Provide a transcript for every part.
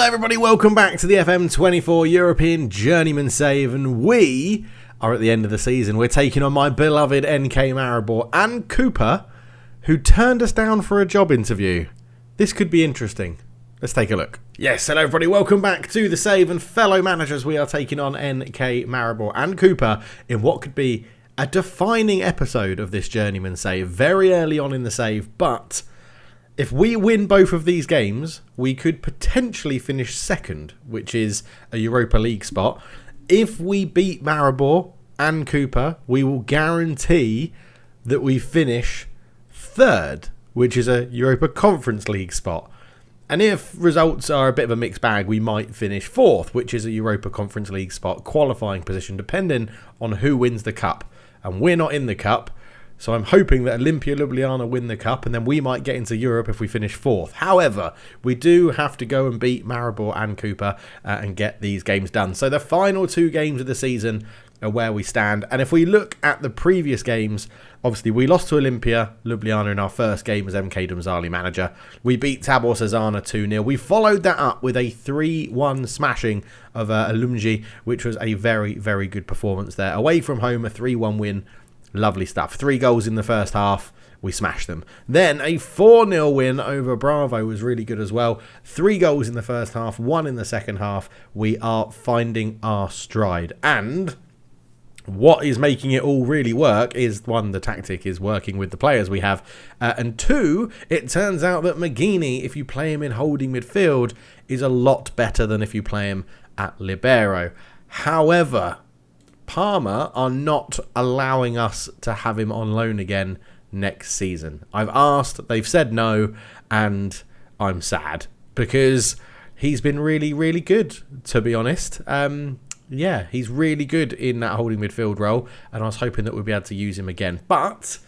everybody, welcome back to the FM24 European Journeyman Save, and we are at the end of the season. We're taking on my beloved NK Maribor and Koper, who turned us down for a job interview. This could be interesting. Let's take a look. Yes, hello everybody, welcome back to the Save, and fellow managers, we are taking on NK Maribor and Koper in what could be a defining episode of this Journeyman Save, very early on in the save, but if we win both of these games, we could potentially finish second, which is a Europa League spot. If we beat Maribor and Koper, we will guarantee that we finish third, which is a Europa Conference League spot. And if results are a bit of a mixed bag, we might finish fourth, which is a Europa Conference League spot qualifying position, depending on who wins the cup. And we're not in the cup, so I'm hoping that Olimpia Ljubljana win the cup, and then we might get into Europe if we finish fourth. However, we do have to go and beat Maribor and Koper and get these games done. So the final two games of the season are where we stand. And if we look at the previous games, obviously we lost to Olimpia Ljubljana in our first game as MK Domzale manager. We beat Tabor Cezana 2-0. We followed that up with a 3-1 smashing of Alumji, which was a very, very good performance there. Away from home, a 3-1 win. Lovely stuff. 3 goals in the first half. We smashed them. Then a 4-0 win over Bravo was really good as well. 3 goals in the first half, 1 in the second half. We are finding our stride. And what is making it all really work is, 1, the tactic is working with the players we have. And 2, it turns out that Magini, if you play him in holding midfield, is a lot better than if you play him at libero. However, Parma are not allowing us to have him on loan again next season. I've asked, they've said no, and I'm sad because he's been really, really good, to be honest. Yeah, he's really good in that holding midfield role, and I was hoping that we'd be able to use him again. But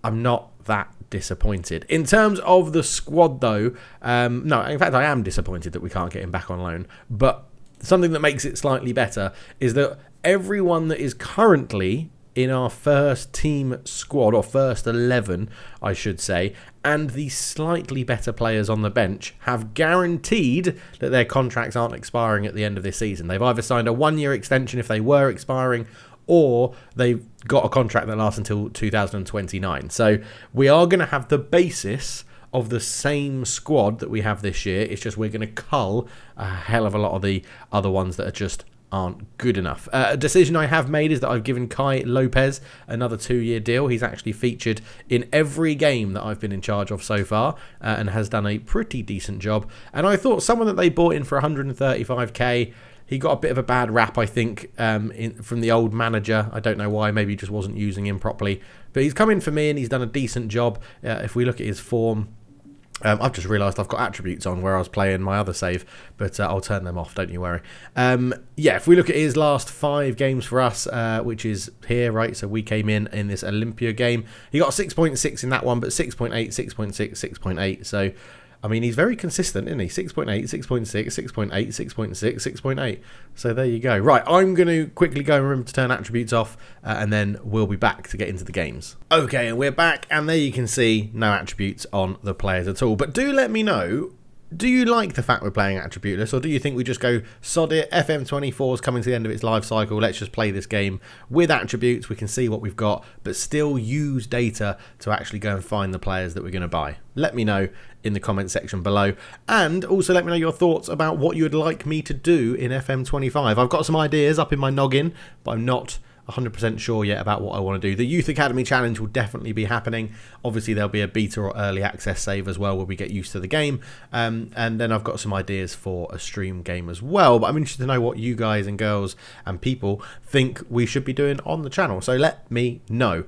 I'm not that disappointed. In terms of the squad, though, no, in fact, I am disappointed that we can't get him back on loan. But something that makes it slightly better is that everyone that is currently in our first team squad, or first 11, I should say, and the slightly better players on the bench have guaranteed that their contracts aren't expiring at the end of this season. They've either signed a 1-year extension if they were expiring, or they've got a contract that lasts until 2029. So we are going to have the basis of the same squad that we have this year. It's just we're going to cull a hell of a lot of the other ones that are just aren't good enough. A decision I have made is that I've given Kai Lopez another 2-year deal. He's actually featured in every game that I've been in charge of so far and has done a pretty decent job. And I thought someone that they bought in for 135k, he got a bit of a bad rap, I think, from the old manager. I don't know why. Maybe he just wasn't using him properly. But he's come in for me and he's done a decent job. If we look at his form, I've just realised I've got attributes on where I was playing my other save, but I'll turn them off, don't you worry. Yeah, if we look at his last 5 games for us, which is here, right, so we came in this Olimpia game. He got 6.6 in that one, but 6.8, 6.6, 6.8, so I mean, he's very consistent, isn't he? 6.8, 6.6, 6.8, 6.6, 6.8. So there you go. Right, I'm going to quickly go and remember to turn attributes off, and then we'll be back to get into the games. Okay, and we're back, and there you can see no attributes on the players at all. But do let me know, do you like the fact we're playing attributeless, or do you think we just go, sod it, FM24 is coming to the end of its life cycle, let's just play this game with attributes, we can see what we've got, but still use data to actually go and find the players that we're going to buy? Let me know in the comment section below, and also let me know your thoughts about what you would like me to do in FM25. I've got some ideas up in my noggin, but I'm not 100% sure yet about what I want to do. The Youth Academy Challenge will definitely be happening. Obviously, there'll be a beta or early access save as well where we get used to the game. And then I've got some ideas for a stream game as well. But I'm interested to know what you guys and girls and people think we should be doing on the channel. So let me know.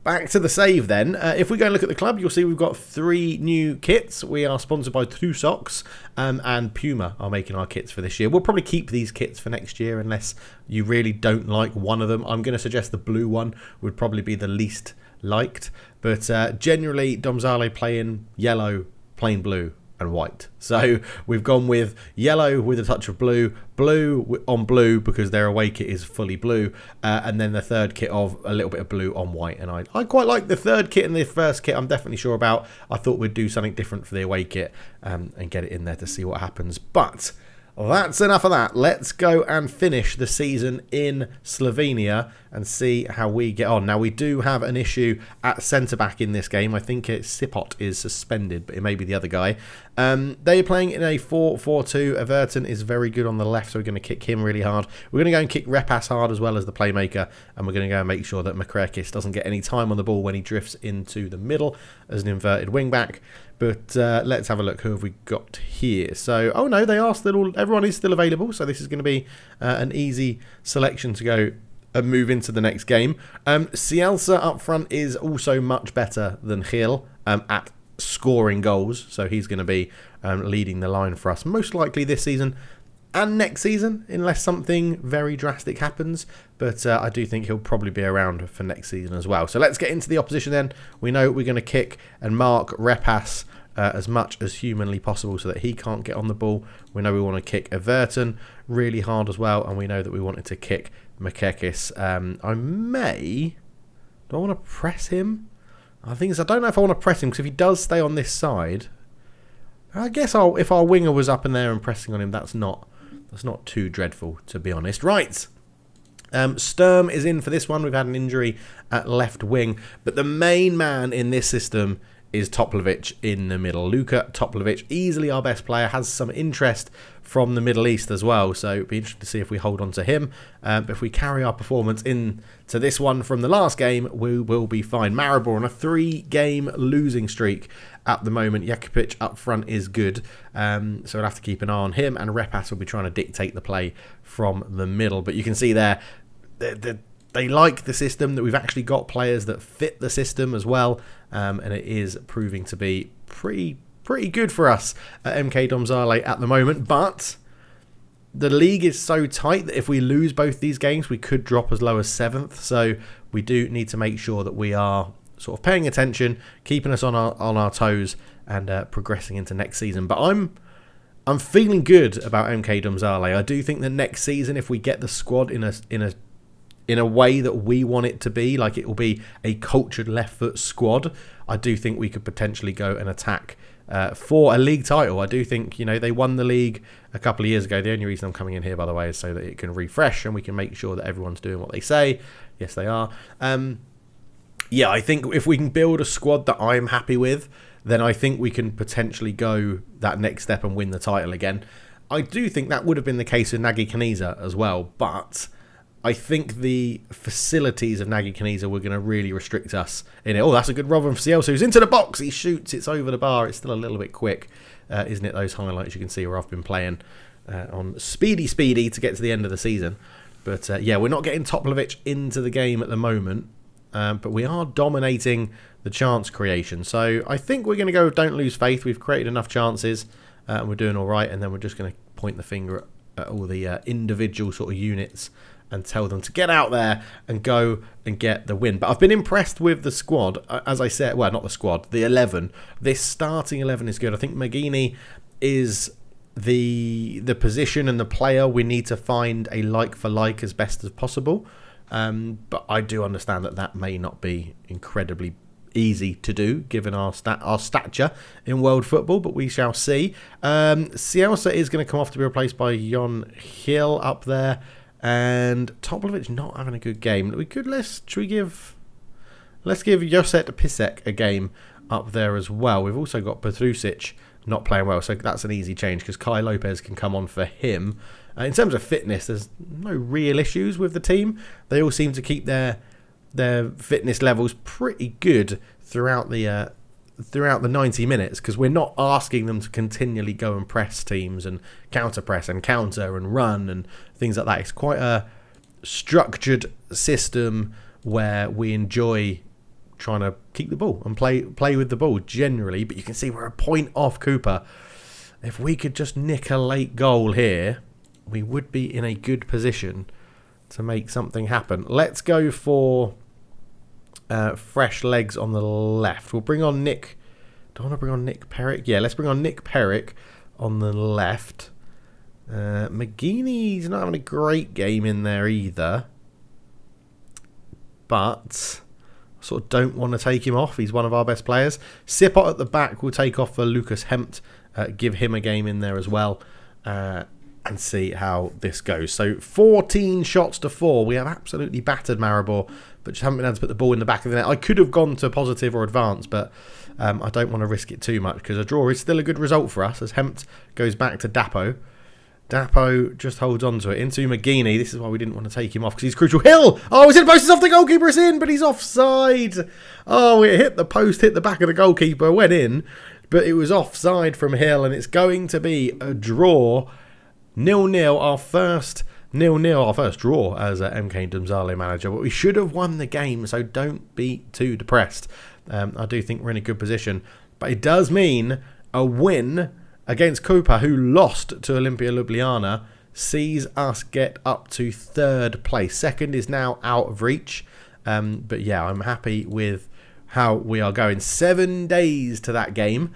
Back to the save then. If we go and look at the club, you'll see we've got 3 new kits. We are sponsored by Two Socks, and Puma are making our kits for this year. We'll probably keep these kits for next year unless you really don't like one of them. I'm going to suggest the blue one would probably be the least liked. But generally, Domzale play in yellow, plain blue, and white. So we've gone with yellow with a touch of blue, blue on blue because their away kit is fully blue, and then the third kit of a little bit of blue on white. And I quite like the third kit and the first kit. I'm definitely sure about. I thought we'd do something different for the away kit and get it in there to see what happens. But that's enough of that. Let's go and finish the season in Slovenia and see how we get on. Now, we do have an issue at centre-back in this game. I think Sipot is suspended, but it may be the other guy. They are playing in a 4-4-2. Everton is very good on the left, so we're going to kick him really hard. We're going to go and kick Repas hard as well as the playmaker, and we're going to go and make sure that Makrakis doesn't get any time on the ball when he drifts into the middle as an inverted wing-back. But let's have a look. Who have we got here? So, oh no, they are still. Everyone is still available. So this is going to be an easy selection to go and move into the next game. Cielsa up front is also much better than Gil at scoring goals. So he's going to be leading the line for us most likely this season and next season, unless something very drastic happens. But I do think he'll probably be around for next season as well. So let's get into the opposition then. We know we're going to kick and mark Repas as much as humanly possible so that he can't get on the ball. We know we want to kick Everton really hard as well. And we know that we wanted to kick Makrakis. Do I want to press him? I don't know if I want to press him, because if he does stay on this side, I guess if our winger was up in there and pressing on him, that's not too dreadful, to be honest. Right. Sturm is in for this one. We've had an injury at left wing. But the main man in this system is Toplivic in the middle. Luka Toplivic, easily our best player, has some interest from the Middle East as well. So it'll be interesting to see if we hold on to him. But if we carry our performance into this one from the last game, we will be fine. Maribor on a 3-game losing streak at the moment. Jakupic up front is good. So we'll have to keep an eye on him. And Repas will be trying to dictate the play from the middle. But you can see there, they like the system, that we've actually got players that fit the system as well. And it is proving to be pretty good for us at MK Domzale at the moment. But the league is so tight that if we lose both these games, we could drop as low as 7th. So we do need to make sure that we are sort of paying attention, keeping us on our toes, and progressing into next season. But I'm feeling good about MK Domzale. I do think that next season, if we get the squad in a way that we want it to be, like it will be a cultured left foot squad, I do think we could potentially go and attack for a league title. I do think, they won the league a couple of years ago. The only reason I'm coming in here, by the way, is so that it can refresh and we can make sure that everyone's doing what they say. Yes, they are. Yeah, I think if we can build a squad that I'm happy with, then I think we can potentially go that next step and win the title again. I do think that would have been the case with Nagy Kaniza as well, but I think the facilities of Nagy Kaniza were going to really restrict us in it. Oh, that's a good run from Cielsa, who's into the box. He shoots. It's over the bar. It's still a little bit quick, isn't it? Those highlights you can see where I've been playing on speedy to get to the end of the season. But yeah, we're not getting Toplivic into the game at the moment, but we are dominating the chance creation. So I think we're going to go with Don't Lose Faith. We've created enough chances and we're doing all right. And then we're just going to point the finger at all the individual sort of units and tell them to get out there and go and get the win. But I've been impressed with the squad, as I said. Well, not the squad, the 11. This starting 11 is good. I think Magini is the position and the player we need to find a like for like as best as possible. But I do understand that may not be incredibly easy to do given our stature in world football, but we shall see. Cielsa is going to come off to be replaced by Jon Hill up there. And Toplivic not having a good game. Let's give Joset Pisek a game up there as well. We've also got Petrusic not playing well, so that's an easy change because Kai Lopez can come on for him. In terms of fitness, there's no real issues with the team. They all seem to keep their fitness levels pretty good throughout the 90 minutes, because we're not asking them to continually go and press teams and counter press and counter and run and things like that. It's quite a structured system where we enjoy trying to keep the ball and play with the ball generally. But you can see we're a point off Koper. If we could just nick a late goal here, we would be in a good position to make something happen. Let's go for fresh legs on the left. We'll bring on Nick. Do I want to bring on Nick Perrick? Yeah, let's bring on Nick Perrick on the left. Magini's not having a great game in there either. But I sort of don't want to take him off. He's one of our best players. Sipot at the back will take off for Lucas Hempt. Give him a game in there as well. And and see how this goes. So 14 shots to 4. We have absolutely battered Maribor, but just haven't been able to put the ball in the back of the net. I could have gone to positive or advance, but I don't want to risk it too much because a draw is still a good result for us as Hempt goes back to Dapo. Dapo just holds on to it into McGeaney. This is why we didn't want to take him off because he's crucial. Hill! Oh, he's in the post. It's off the goalkeeper. It's in, but he's offside. Oh, it hit the post, hit the back of the goalkeeper, went in, but it was offside from Hill, and it's going to be a draw. 0-0, our first 0-0, our first draw as a MK Domzale manager. But we should have won the game, so don't be too depressed. I do think we're in a good position. But it does mean a win against Koper, who lost to Olimpia Ljubljana, sees us get up to 3rd place. 2nd is now out of reach. But yeah, I'm happy with how we are going. 7 days to that game.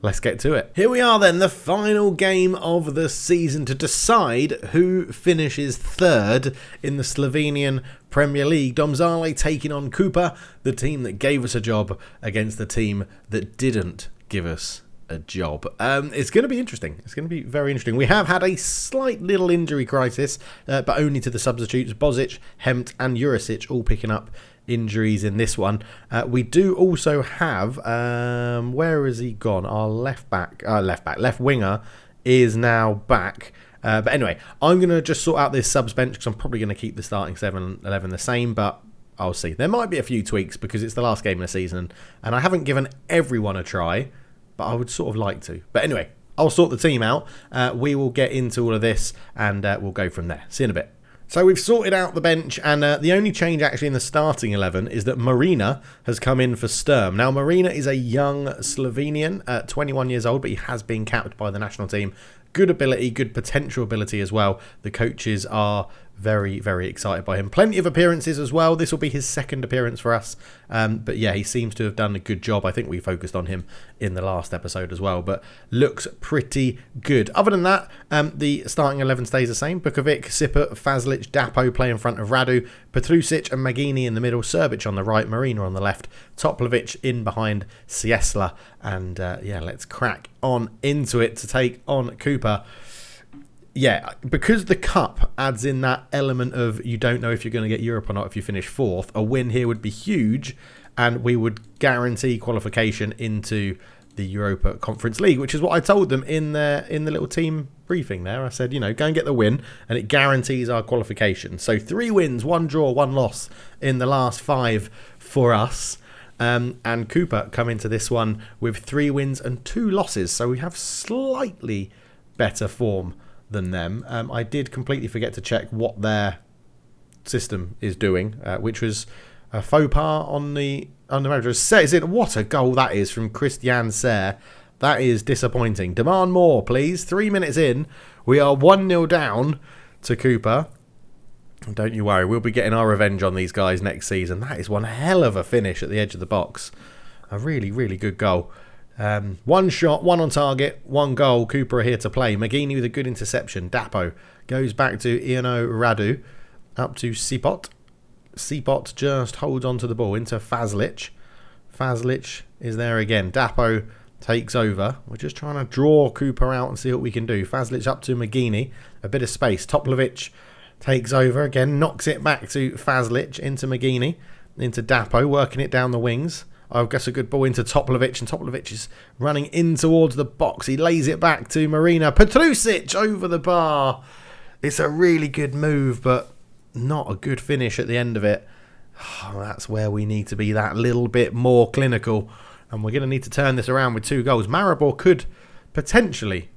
Let's get to it. Here we are then, the final game of the season to decide who finishes 3rd in the Slovenian Premier League. Domzale taking on Koper, the team that gave us a job, against the team that didn't give us a job. It's going to be interesting. It's going to be very interesting. We have had a slight little injury crisis, but only to the substitutes. Bozic, Hempt and Jurisic all picking up injuries in this one. We do also have where has he gone? Our left winger is now back. But anyway, I'm going to just sort out this subs bench because I'm probably going to keep the starting 7-11 the same, but I'll see. There might be a few tweaks because it's the last game of the season and I haven't given everyone a try, but I would sort of like to. But anyway, I'll sort the team out. We will get into all of this and we'll go from there. See you in a bit. So we've sorted out the bench, and the only change actually in the starting 11 is that Marina has come in for Sturm. Now, Marina is a young Slovenian, 21 years old, but he has been capped by the national team. Good ability, good potential ability as well. The coaches are very, very excited by him. Plenty of appearances as well. This will be his 2nd appearance for us. But yeah, he seems to have done a good job. I think we focused on him in the last episode as well, but looks pretty good. Other than that, the starting 11 stays the same. Bukovic, Sipper, Fazlic, Dapo play in front of Radu, Petrusic and Magini in the middle, Serbic on the right, Marina on the left, Toplovic in behind Ciesla. And yeah, let's crack on into it to take on Koper. Yeah, because the cup adds in that element of you don't know if you're going to get Europe or not if you finish 4th, a win here would be huge and we would guarantee qualification into the Europa Conference League, which is what I told them in the little team briefing there. I said, you know, go and get the win and it guarantees our qualification. So 3 wins, 1 draw, 1 loss in the last 5 for us. And Koper come into this one with 3 wins and 2 losses. So we have slightly better form than them. I did completely forget to check what their system is doing, which was a faux pas on the manager. Is it? What a goal that is from Christian Serre. That is disappointing. Demand more, please. 3 minutes in, we are 1-0 down to Koper. Don't you worry, we'll be getting our revenge on these guys next season. That is one hell of a finish at the edge of the box. A really, really good goal. 1 shot, 1 on target, 1 goal. Koper are here to play. Magini with a good interception. Dapo goes back to Iano Radu. Up to Sipot. Sipot just holds on to the ball into Fazlic. Fazlic is there again. Dapo takes over. We're just trying to draw Koper out and see what we can do. Fazlic up to Magini. A bit of space. Toplovic takes over again. Knocks it back to Fazlic. Into Magini. Into Dapo. Working it down the wings. I guess a good ball into Toplovic, and Toplovic is running in towards the box. He lays it back to Marina. Petrusic over the bar. It's a really good move, but not a good finish at the end of it. Oh, that's where we need to be that little bit more clinical, and we're going to need to turn this around with 2 goals. Maribor could potentially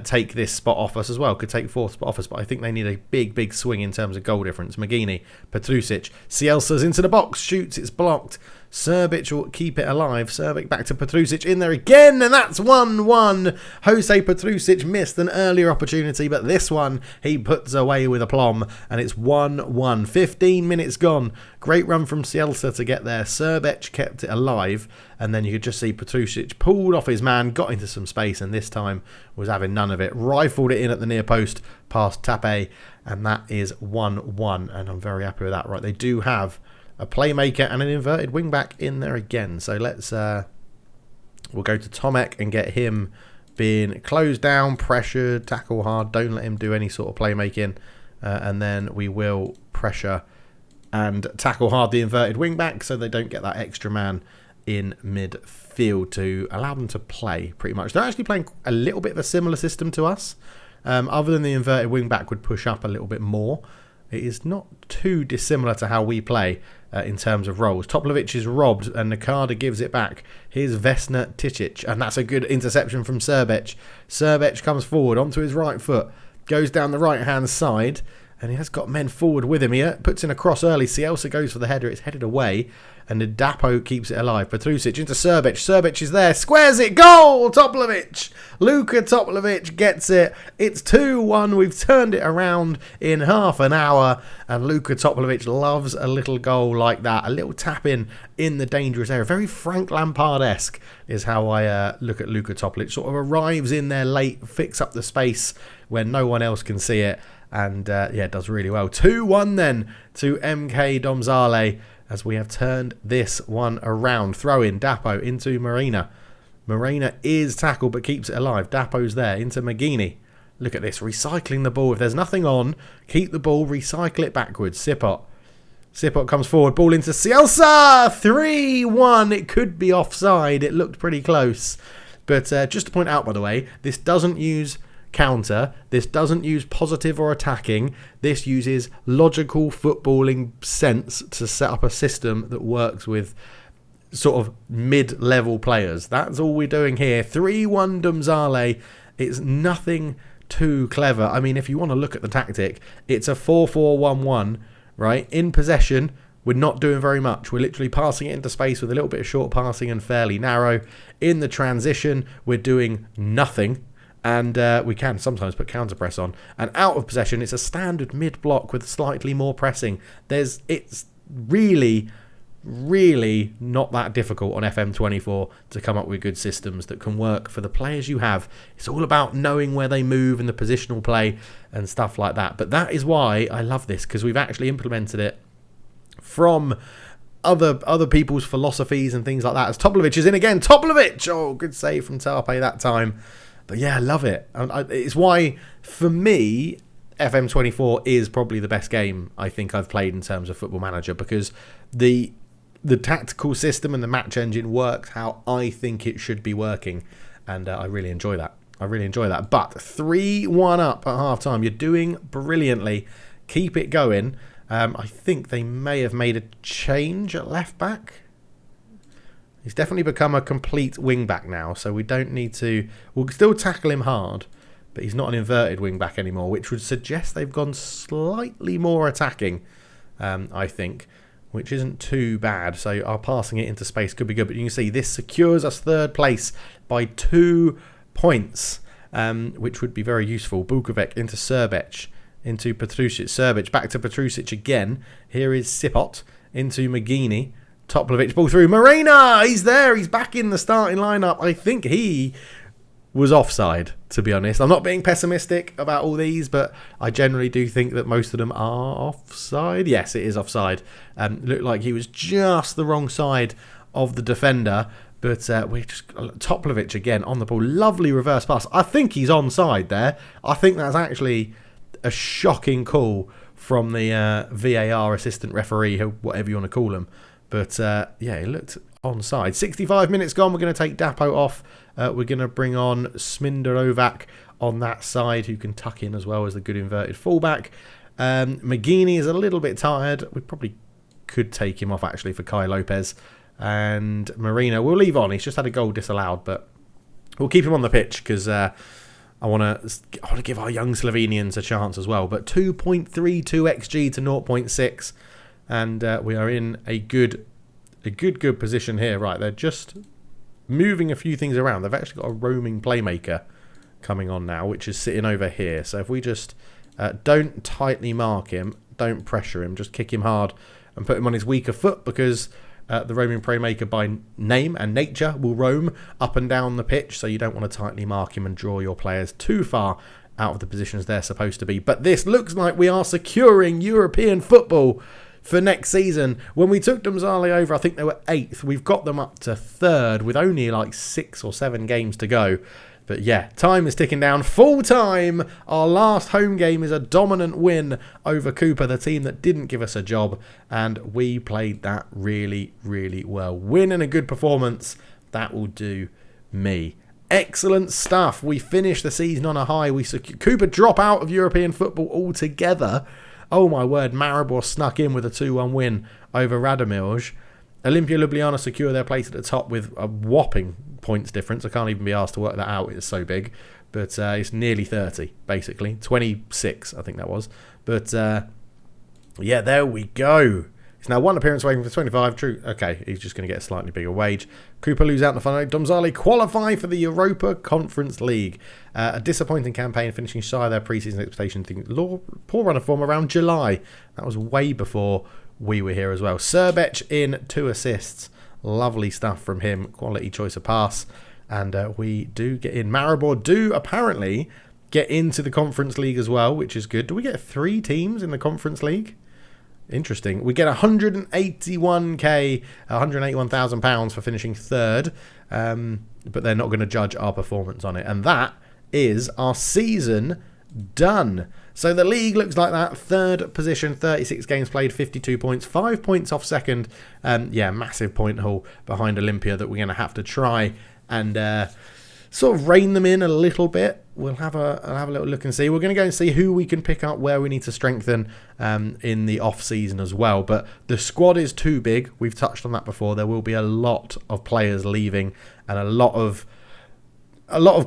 take this spot off us as well. Could take 4th spot off us, but I think they need a big, big swing in terms of goal difference. Magini, Petrusic, Cielsa's into the box, shoots, it's blocked. Serbic will keep it alive. Serbic back to Petrusic in there again, and that's 1-1. Jose Petrusic missed an earlier opportunity, but this one he puts away with aplomb, and it's 1-1. 15 minutes gone. Great run from Cielsa to get there. Serbic kept it alive, and then you could just see Petrusic pulled off his man, got into some space, and this time was having none of it. Rifled it in at the near post past Tape, and that is 1-1, and I'm very happy with that. Right, they do have a playmaker and an inverted wing back in there again. So let's we'll go to Tomek and get him being closed down, pressured, tackle hard. Don't let him do any sort of playmaking. And then we will pressure and tackle hard the inverted wing back so they don't get that extra man in midfield to allow them to play pretty much. They're actually playing a little bit of a similar system to us. Other than the inverted wing back would push up a little bit more. It is not too dissimilar to how we play in terms of roles. Toplovic is robbed and Nakada gives it back. Here's Vesna Ticic, and that's a good interception from Srbic. Srbic comes forward onto his right foot, goes down the right-hand side, and he has got men forward with him here. Puts in a cross early. Cielsa goes for the header. It's headed away. And the Dapo keeps it alive. Petrusic into Srbic. Srbic is there. Squares it. Goal! Toplovic. Luka Toplovic gets it. It's 2-1. We've turned it around in half an hour. And Luka Toplovic loves a little goal like that. A little tap in the dangerous area. Very Frank Lampard-esque is how I look at Luka Toplovic. Sort of arrives in there late. Fix up the space where no one else can see it. And does really well. 2-1 then to MK Domzale as we have turned this one around. Throw in Dapo into Marina. Marina is tackled but keeps it alive. Dapo's there into Magini. Look at this, recycling the ball. If there's nothing on, keep the ball, recycle it backwards. Sipot comes forward, ball into Cielsa. 3-1. It could be offside. It looked pretty close. But just to point out, by the way, this doesn't use counter. This doesn't use positive or attacking. This uses logical footballing sense to set up a system that works with sort of mid-level players. That's all we're doing here. 3-1 Domzale. It's nothing too clever. I mean, if you want to look at the tactic, it's a 4-4-1-1, right? In possession, we're not doing very much. We're literally passing it into space with a little bit of short passing and fairly narrow. In the transition, we're doing nothing. And we can sometimes put counter press on. And out of possession, it's a standard mid-block with slightly more pressing. It's really, really not that difficult on FM24 to come up with good systems that can work for the players you have. It's all about knowing where they move and the positional play and stuff like that. But that is why I love this, because we've actually implemented it from other people's philosophies and things like that. As Toplovic is in again. Toplovic! Oh, good save from Tarpe that time. But yeah, I love it. It's why, for me, FM24 is probably the best game I think I've played in terms of Football Manager, because the tactical system and the match engine works how I think it should be working. And I really enjoy that. But 3-1 up at half-time. You're doing brilliantly. Keep it going. I think they may have made a change at left-back. He's definitely become a complete wing-back now, so we don't need to... We'll still tackle him hard, but he's not an inverted wing-back anymore, which would suggest they've gone slightly more attacking, I think, which isn't too bad. So our passing it into space could be good, but you can see this secures us third place by 2 points, which would be very useful. Bukovic into Srbic, into Petrusic. Srbic back to Petrusic again. Here is Sipot into Magini. Toplovic ball through. Marina! He's there. He's back in the starting lineup. I think he was offside, to be honest. I'm not being pessimistic about all these, but I generally do think that most of them are offside. Yes, it is offside. Looked like he was just the wrong side of the defender. But we just... Toplovic again on the ball. Lovely reverse pass. I think he's onside there. I think that's actually a shocking call from the VAR assistant referee, whatever you want to call him. But, it looked onside. 65 minutes gone. We're going to take Dapo off. We're going to bring on Sminderovac on that side, who can tuck in as well as the good inverted fullback. Magini is a little bit tired. We probably could take him off, actually, for Kai Lopez. And Marina, we'll leave on. He's just had a goal disallowed, but we'll keep him on the pitch because I want to give our young Slovenians a chance as well. But 2.32 XG to 0.6. And we are in a good position here. Right, they're just moving a few things around. They've actually got a roaming playmaker coming on now, which is sitting over here. So if we just don't tightly mark him, don't pressure him, just kick him hard and put him on his weaker foot, because the roaming playmaker by name and nature will roam up and down the pitch. So you don't want to tightly mark him and draw your players too far out of the positions they're supposed to be. But this looks like we are securing European football for next season. When we took Domzale over, I think they were 8th. We've got them up to 3rd with only like 6 or 7 games to go. But yeah, time is ticking down. Full time. Our last home game is a dominant win over Koper, the team that didn't give us a job. And we played that really, really well. Win and a good performance. That will do me. Excellent stuff. We finished the season on a high. Koper drop out of European football altogether. Oh my word, Maribor snuck in with a 2-1 win over Radomilj. Olimpia Ljubljana secure their place at the top with a whopping points difference. I can't even be asked to work that out. It's so big. But it's nearly 30, basically. 26, I think that was. But yeah, there we go. He's now one appearance away from 25. True. Okay, he's just going to get a slightly bigger wage. Koper lose out in the final. Domzale qualify for the Europa Conference League. A disappointing campaign, finishing shy of their pre-season expectation. Poor run of form around July. That was way before we were here as well. Serbec in 2 assists. Lovely stuff from him. Quality choice of pass. And we do get in. Maribor do apparently get into the Conference League as well, which is good. Do we get 3 teams in the Conference League? Interesting. We get 181k, £181,000 for finishing 3rd, but they're not going to judge our performance on it. And that is our season done. So the league looks like that. 3rd position, 36 games played, 52 points, 5 points off 2nd. Yeah, massive point haul behind Olimpia that we're going to have to try and sort of rein them in a little bit. I'll have a little look and see. We're going to go and see who we can pick up, where we need to strengthen in the off season as well. But the squad is too big. We've touched on that before. There will be a lot of players leaving and a lot of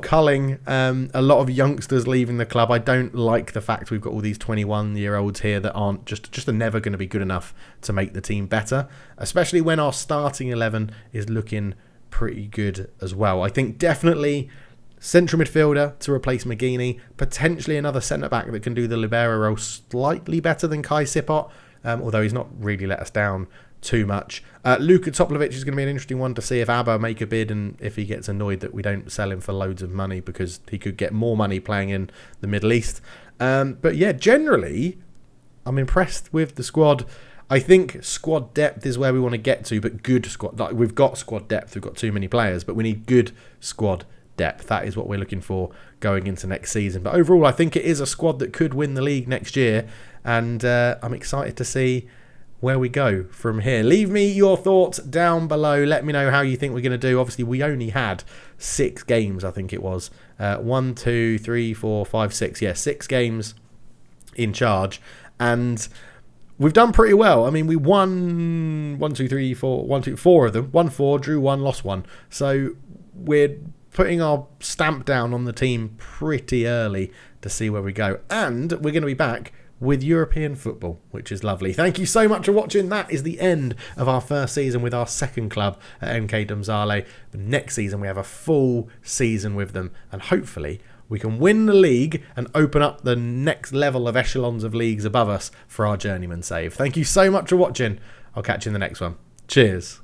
culling, a lot of youngsters leaving the club. I don't like the fact we've got all these 21-year-olds here that aren't just are never going to be good enough to make the team better, especially when our starting 11 is looking pretty good as well. I think definitely central midfielder to replace McGeaney, potentially another centre-back that can do the libero role slightly better than Kai Sipot, although he's not really let us down too much. Luka Toplovic is going to be an interesting one to see if ABBA make a bid and if he gets annoyed that we don't sell him for loads of money, because he could get more money playing in the Middle East. But yeah, generally, I'm impressed with the squad. I think squad depth is where we want to get to, but good squad. Like, we've got squad depth, we've got too many players, but we need good squad depth. That is what we're looking for going into next season. But overall, I think it is a squad that could win the league next year, and I'm excited to see where we go from here. Leave me your thoughts down below. Let me know how you think we're going to do. Obviously, we only had 6 games, I think it was. 1, 2, 3, 4, 5, 6. Yeah, 6 games in charge. And we've done pretty well. I mean, we won 4 of them. Won 4, drew 1, lost 1. So we're putting our stamp down on the team pretty early to see where we go. And we're going to be back with European football, which is lovely. Thank you so much for watching. That is the end of our first season with our second club at MK Domzale. But next season we have a full season with them, and hopefully we can win the league and open up the next level of echelons of leagues above us for our Journeyman Save. Thank you so much for watching. I'll catch you in the next one. Cheers.